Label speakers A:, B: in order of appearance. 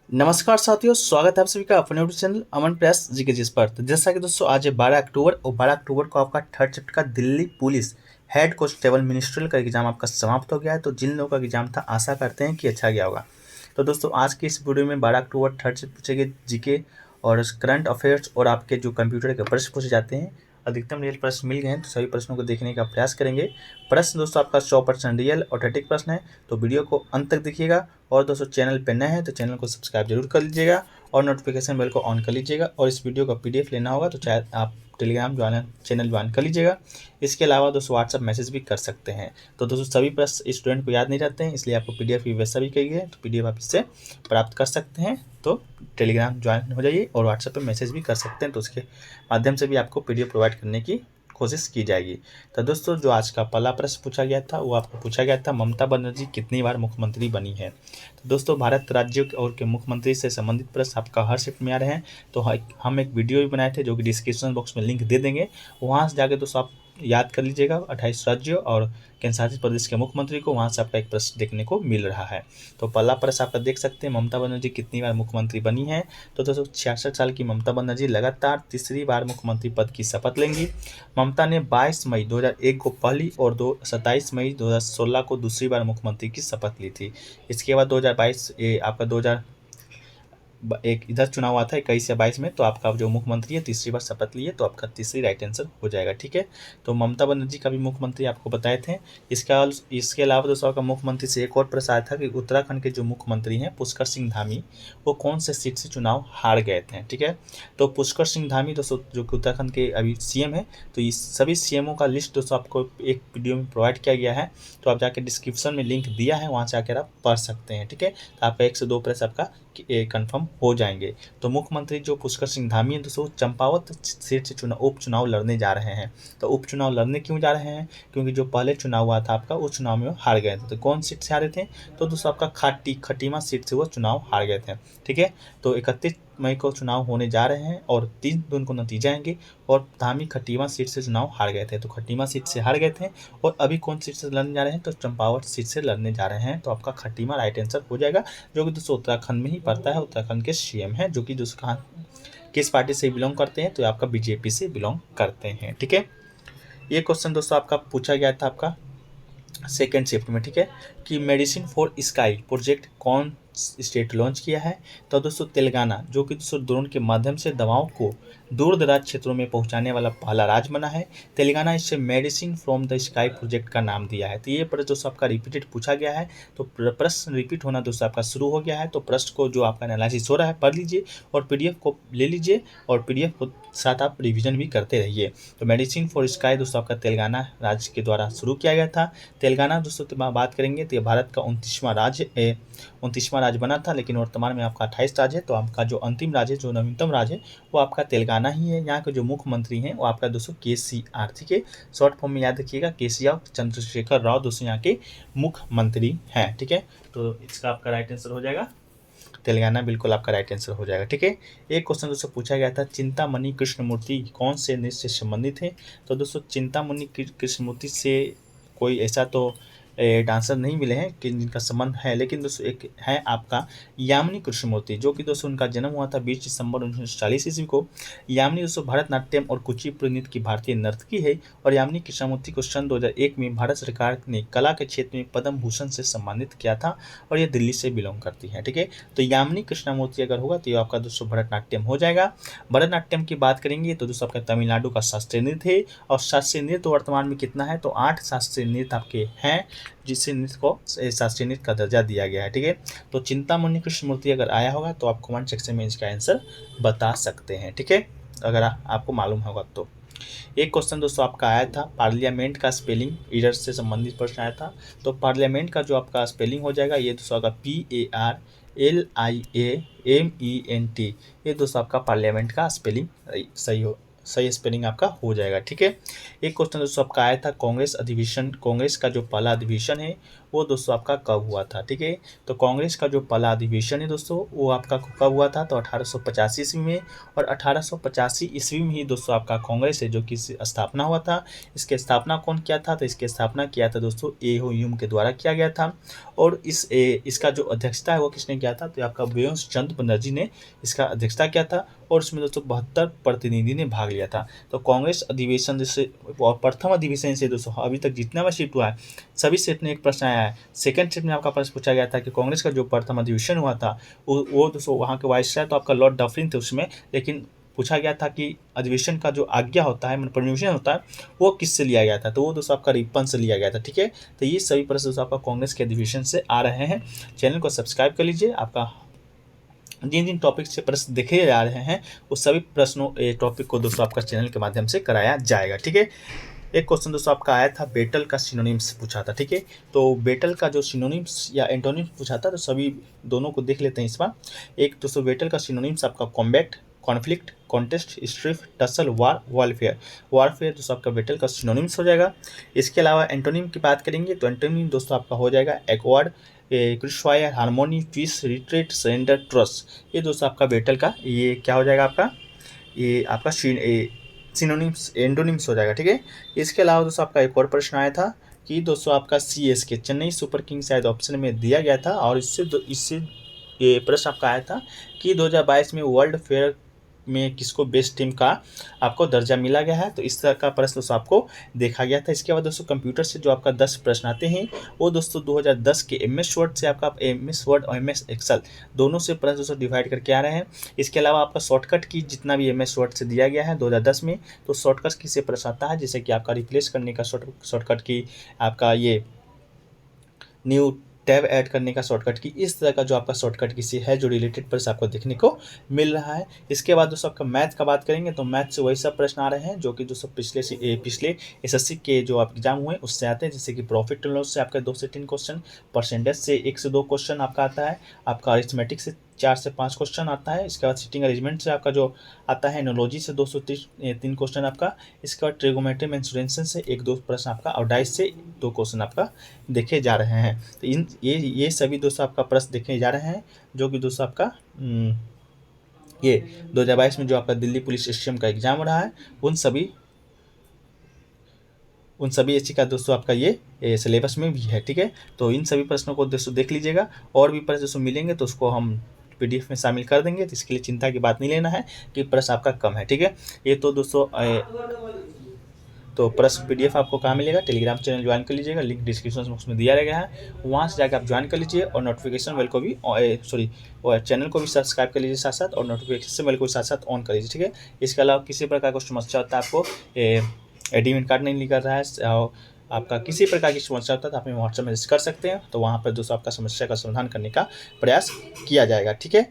A: नमस्कार साथियों, स्वागत है आप सभी का अपने यूट्यूब चैनल अमन प्रेस जी के जिस पर। तो जैसा कि दोस्तों आज है 12 अक्टूबर और 12 अक्टूबर को आपका थर्ड शिफ्ट का Delhi police head constable ministerial का एग्जाम आपका समाप्त हो गया है। तो जिन लोगों का एग्जाम था आशा करते हैं कि अच्छा गया होगा। तो दोस्तों आज की इस वीडियो में 12 अक्टूबर थर्ड शिफ्ट पूछे जीके और करंट अफेयर्स और आपके जो कंप्यूटर के प्रश्न पूछे जाते हैं, अधिकतम रियल प्रश्न मिल गए हैं तो सभी प्रश्नों को देखने का प्रयास करेंगे। प्रश्न दोस्तों आपका 100% रियल ऑथेंटिक प्रश्न है, तो वीडियो को अंत तक देखिएगा। और दोस्तों चैनल पे नए हैं तो चैनल को सब्सक्राइब जरूर कर लीजिएगा और नोटिफिकेशन बेल को ऑन कर लीजिएगा। और इस वीडियो का पीडीएफ लेना होगा तो चाहे आप टेलीग्राम चैनल ज्वाइन कर लीजिएगा। इसके अलावा दोस्तों व्हाट्सअप मैसेज भी कर सकते हैं। तो दोस्तों सभी प्रश्न स्टूडेंट को याद नहीं रहते हैं, इसलिए आपको पीडीएफ की व्यवस्था भी की गई है, तो पीडीएफ आप इससे प्राप्त कर सकते हैं। तो टेलीग्राम ज्वाइन हो जाइए और व्हाट्सएप पे मैसेज भी कर सकते हैं, तो उसके माध्यम से भी आपको पीडीएफ प्रोवाइड करने की कोशिश की जाएगी। तो दोस्तों जो आज का पहला प्रश्न पूछा गया था वो आपको पूछा गया था, ममता बनर्जी कितनी बार मुख्यमंत्री बनी है। तो दोस्तों भारत राज्यों और के मुख्यमंत्री से संबंधित प्रश्न आपका हर शिफ्ट में आ रहे हैं। तो हम एक वीडियो भी बनाए थे जो कि डिस्क्रिप्शन बॉक्स में लिंक दे देंगे, वहाँ से जाके दोस्तों आप याद कर लीजिएगा 28 राज्यों और केंद्र शासित प्रदेश के मुख्यमंत्री को, वहाँ से आपका एक प्रश्न देखने को मिल रहा है। तो पहला प्रश्न आपका देख सकते हैं, ममता बनर्जी कितनी बार मुख्यमंत्री बनी है। तो दोस्तों 66 साल की ममता बनर्जी लगातार तीसरी बार मुख्यमंत्री पद की शपथ लेंगी। ममता ने 22 मई 2001 को पहली और 27 मई 2016 को दूसरी बार मुख्यमंत्री की शपथ ली थी। इसके बाद 2022 आपका 2000 एक इधर चुनाव हुआ था 21 या 22 में, तो आपका जो मुख्यमंत्री है तीसरी बार शपथ लिए, तो आपका तीसरी राइट आंसर हो जाएगा। ठीक है, तो ममता बनर्जी का भी मुख्यमंत्री आपको बताए थे। इसके अलावा दोस्तों का मुख्यमंत्री से एक और प्रश्न आया था कि उत्तराखंड के जो मुख्यमंत्री हैं पुष्कर सिंह धामी, वो कौन से सीट से चुनाव हार गए थे। ठीक है, तो पुष्कर सिंह धामी दोस्तों जो कि उत्तराखंड के अभी सीएम है, तो इस सभी सीएमओ का लिस्ट दोस्तों आपको एक वीडियो में प्रोवाइड किया गया है, तो आप जाके डिस्क्रिप्शन में लिंक दिया है, वहाँ से आकर आप पढ़ सकते हैं। ठीक है, तो आपका 1 से 2 प्रश्न आपका कंफर्म हो जाएंगे। तो मुख्यमंत्री जो पुष्कर सिंह धामी है दोस्तों चंपावत सीट से उपचुनाव लड़ने जा रहे हैं। तो उपचुनाव लड़ने क्यों जा रहे हैं, क्योंकि जो पहले चुनाव हुआ था आपका उस चुनाव में वो हार गए थे। तो कौन सीट से हारे थे, तो दोस्तों आपका खटीमा सीट से वो चुनाव हार गए थे। ठीक है, तो 31 मई को चुनाव होने जा रहे हैं और 3 जून को नतीजे आएंगे। और धामी खटीमा सीट से चुनाव हार गए थे, तो खटीमा सीट से हार गए थे। और अभी कौन सीट से लड़ने जा रहे हैं, तो चंपावत सीट से लड़ने जा रहे हैं। तो आपका खटीमा राइट आंसर हो जाएगा, जो कि दोस्तों उत्तराखंड में ही पड़ता है। उत्तराखंड के सीएम है, जो कि दोस्तों कहाँ किस पार्टी से बिलोंग करते हैं, तो आपका बीजेपी से बिलोंग करते हैं। ठीक है, ये क्वेश्चन दोस्तों आपका पूछा गया था आपका सेकेंड शिफ्ट में। ठीक है, कि मेडिसिन फॉर स्काई प्रोजेक्ट कौन स्टेट लॉन्च किया है, तो दोस्तों तेलंगाना, जो कि दोस्तों ड्रोन के माध्यम से दवाओं को दूर दराज क्षेत्रों में पहुंचाने वाला पहला राज्य बना है। तेलंगाना इससे medicine from the sky project का नाम दिया है। तो ये प्रश्न दोस्तों आपका रिपीटेड पूछा गया है, तो प्रश्न रिपीट होना दोस्तों आपका शुरू हो गया है। तो प्रश्न को जो आपका एनालिसिस हो रहा है पढ़ लीजिए और पीडीएफ को ले लीजिए और पीडीएफ को साथ आप रिविजन भी करते रहिए। तो मेडिसिन फॉर स्काई दोस्तों आपका तेलंगाना राज्य के द्वारा शुरू किया गया था। तेलंगाना दोस्तों की बात करेंगे तो ये भारत का 29वां राज्य बना था, लेकिन वर्तमान में आपका 28 राज्य है। तो आपका जो अंतिम राज्य जो नवीनतम राज्य है वो आपका तेलंगाना ही है। यहाँ के जो मुख्यमंत्री हैं वो आपका दोस्तों केसीआर, ठीक है, शॉर्ट फॉर्म में याद रखिएगा, केसीआर चंद्रशेखर राव दोस्तों यहाँ के मुख्यमंत्री हैं। ठीक है, तो इसका आपका राइट आंसर हो जाएगा तेलंगाना, बिल्कुल आपका राइट आंसर हो जाएगा। ठीक है, एक क्वेश्चन दोस्तों पूछा गया था, चिंतामणि कृष्णमूर्ति कौन से नृत्य से संबंधित है। तो दोस्तों चिंतामणि कृष्णमूर्ति से कोई ऐसा तो डांसर नहीं मिले हैं कि जिनका संबंध है, लेकिन दोस्तों एक है आपका यामिनी कृष्णमूर्ति, जो कि दोस्तों उनका जन्म हुआ था 20 दिसंबर 1940 ईस्वी को। यामिनी दोस्तों भरतनाट्यम और कुचिपुड़ी नृत्य की भारतीय नर्तकी है और यामिनी कृष्णमूर्ति को सन 2001 में भारत सरकार ने कला के क्षेत्र में पद्म भूषण से सम्मानित किया था और ये दिल्ली से बिलोंग करती है। ठीक है, तो यामिनी कृष्णमूर्ति अगर होगा तो ये आपका दोस्तों भरतनाट्यम हो जाएगा। भरतनाट्यम की बात करेंगे तो दोस्तों आपका तमिलनाडु का शास्त्रीय नृत्य है और शास्त्रीय नृत्य वर्तमान में कितना है, तो 8 शास्त्रीय नृत्य आपके हैं, जिससे नृत्य को शास्त्रीय नृत्य का दर्जा दिया गया है। ठीक है, तो चिंतामणि कृष्णमूर्ति अगर आया होगा तो आप कमेंट सेक्शन में इसका आंसर बता सकते हैं। ठीक है, अगर आपको मालूम होगा तो। एक क्वेश्चन दोस्तों आपका आया था, पार्लियामेंट का स्पेलिंग एरर से संबंधित प्रश्न आया था। तो पार्लियामेंट का जो आपका स्पेलिंग हो जाएगा ये दोस्तों आपका PARLIAMENT, ये दोस्तों आपका पार्लियामेंट का स्पेलिंग सही स्पेलिंग आपका हो जाएगा। ठीक है, एक क्वेश्चन दोस्तों आपका आया था, कांग्रेस का जो पहला अधिवेशन है वो दोस्तों आपका कब हुआ था। ठीक है, तो कांग्रेस का जो पहला अधिवेशन है दोस्तों वो आपका कब हुआ था, तो 1885 ईस्वी में। और 1885 ईस्वी में ही दोस्तों आपका कांग्रेस है जो कि स्थापना हुआ था। इसकी स्थापना कौन किया था, तो इसकी स्थापना किया था दोस्तों ए.ओ. ह्यूम के द्वारा किया गया था। और इसका जो अध्यक्षता है वो किसने किया था, तो आपका बंकिम चंद्र बनर्जी ने इसका अध्यक्षता किया था। और उसमें दोस्तों 72 प्रतिनिधि ने भाग लिया था। तो कांग्रेस अधिवेशन जैसे प्रथम अधिवेशन से दोस्तों अभी तक जितना भी सीट हुआ है सभी सेट में एक प्रश्न आया है। सेकंड सेट में आपका प्रश्न पूछा गया था कि कांग्रेस का जो प्रथम अधिवेशन हुआ था वो दोस्तों वहाँ के वाइसराय तो आपका लॉर्ड डफरिन थे उसमें, लेकिन पूछा गया था कि अधिवेशन का जो आज्ञा होता है, मतलब परमिशन होता है, वो किससे लिया गया था, तो वो दोस्तों आपका रिपन से लिया गया था। ठीक है, तो ये सभी प्रश्न दोस्तों आपका कांग्रेस के अधिवेशन से आ रहे हैं। चैनल को सब्सक्राइब कर लीजिए। आपका जिन जिन टॉपिक से प्रश्न देखे जा रहे हैं उस सभी प्रश्नों टॉपिक को दोस्तों आपका चैनल के माध्यम से कराया जाएगा। ठीक है, एक क्वेश्चन दोस्तों आपका आया था बेटल का सिनोनिम्स पूछा था। ठीक है, तो बेटल का जो सिनोनिम्स या एंटोनिम्स पूछा था तो सभी दोनों को देख लेते हैं इस बार। एक दोस्तों बेटल का सिनोनिम्स आपका कॉम्बैट, कॉन्फ्लिक्ट, कॉन्टेस्ट, स्ट्रिफ, टसल, वार, वॉरफेयर। वॉरफेयर दोस्तों आपका बेटल का सिनोनिम्स हो जाएगा। इसके अलावा एंटोनिम की बात करेंगे तो एंटोनिम दोस्तों आपका हो जाएगा awkward, crossfire, harmony, peace, retreat, surrender, trust. ये दोस्तों आपका बेटल का ये क्या हो जाएगा आपका, ये आपका सिनोनिम्स एंटोनिम्स हो जाएगा। ठीक है, इसके अलावा दोस्तों आपका एक और प्रश्न आया था कि दोस्तों आपका CSK चेन्नई सुपर किंग शायद ऑप्शन में दिया गया था। और इससे ये प्रश्न आपका आया था कि 2022 में वर्ल्ड फेयर में किसको बेस्ट टीम का आपको दर्जा मिला गया है, तो इस तरह का प्रश्न दोस्तों आपको देखा गया था। इसके बाद दोस्तों कंप्यूटर से जो आपका 10 प्रश्न आते हैं वो दोस्तों 2010 के MS वर्ड से आपका MS वर्ड और MS एक्सेल दोनों से प्रश्न दोस्तों डिवाइड करके आ रहे हैं। इसके अलावा आपका शॉर्टकट की जितना भी MS वर्ड से दिया गया है 2010 में, तो शॉर्टकट की से प्रश्न आता है जैसे कि आपका रिप्लेस करने का शॉर्टकट की, आपका ये न्यू टैब ऐड करने का शॉर्टकट की, इस तरह का जो आपका शॉर्टकट की से है जो रिलेटेड प्रश्न आपको देखने को मिल रहा है। इसके बाद दोस्तों आपका मैथ का बात करेंगे तो मैथ से वही सब प्रश्न आ रहे हैं जो कि दोस्तों पिछले SSC के जो आप एग्जाम हुए उससे आते हैं, जैसे कि प्रॉफिट एंड लॉस से आपका 2 से 3 क्वेश्चन, परसेंटेज से 1 से 2 क्वेश्चन आपका आता है, आपका अरिथमेटिक से 4 से 5 क्वेश्चन आता है। इसके बाद सिटिंग अरेंजमेंट से आपका जो आता है, एनोलॉजी से 203 क्वेश्चन आपका। इसके बाद ट्रिगोमेट्री मेंसुरेशन से 1-2 प्रश्न आपका, और डाइस से 2 क्वेश्चन आपका देखे जा रहे हैं। तो ये सभी दोस्तों आपका प्रश्न देखे जा रहे हैं जो कि दोस्तों आपका ये 2022 में जो आपका दिल्ली पुलिस स्टेशन का एग्जाम रहा है उन सभी एससी का दोस्तों आपका ये सिलेबस में भी है। ठीक है, तो इन सभी प्रश्नों को दोस्तों देख लीजिएगा। और भी प्रश्न दोस्तों मिलेंगे तो उसको हम PDF में शामिल कर देंगे, तो इसके लिए चिंता की बात नहीं लेना है कि प्रश्न आपका कम है। ठीक है, ये तो दोस्तों तो प्रश्न PDF आपको कहाँ मिलेगा, टेलीग्राम चैनल ज्वाइन कर लीजिएगा, लिंक डिस्क्रिप्शन बॉक्स में दिया रहेगा है, वहाँ से जाकर आप ज्वाइन कर लीजिए। और नोटिफिकेशन बेल को भी चैनल को भी सब्सक्राइब कर लीजिए साथ साथ, और नोटिफिकेशन बेल को साथ साथ ऑन कर लीजिए। ठीक है, इसके अलावा किसी प्रकार का समस्या होता है, आपको एडमिट कार्ड नहीं निकल रहा है, आपका किसी प्रकार की समस्या होता है तो आप व्हाट्सएप मैसेज कर सकते हैं, तो वहाँ पर दोस्तों आपका समस्या का समाधान करने का प्रयास किया जाएगा। ठीक है।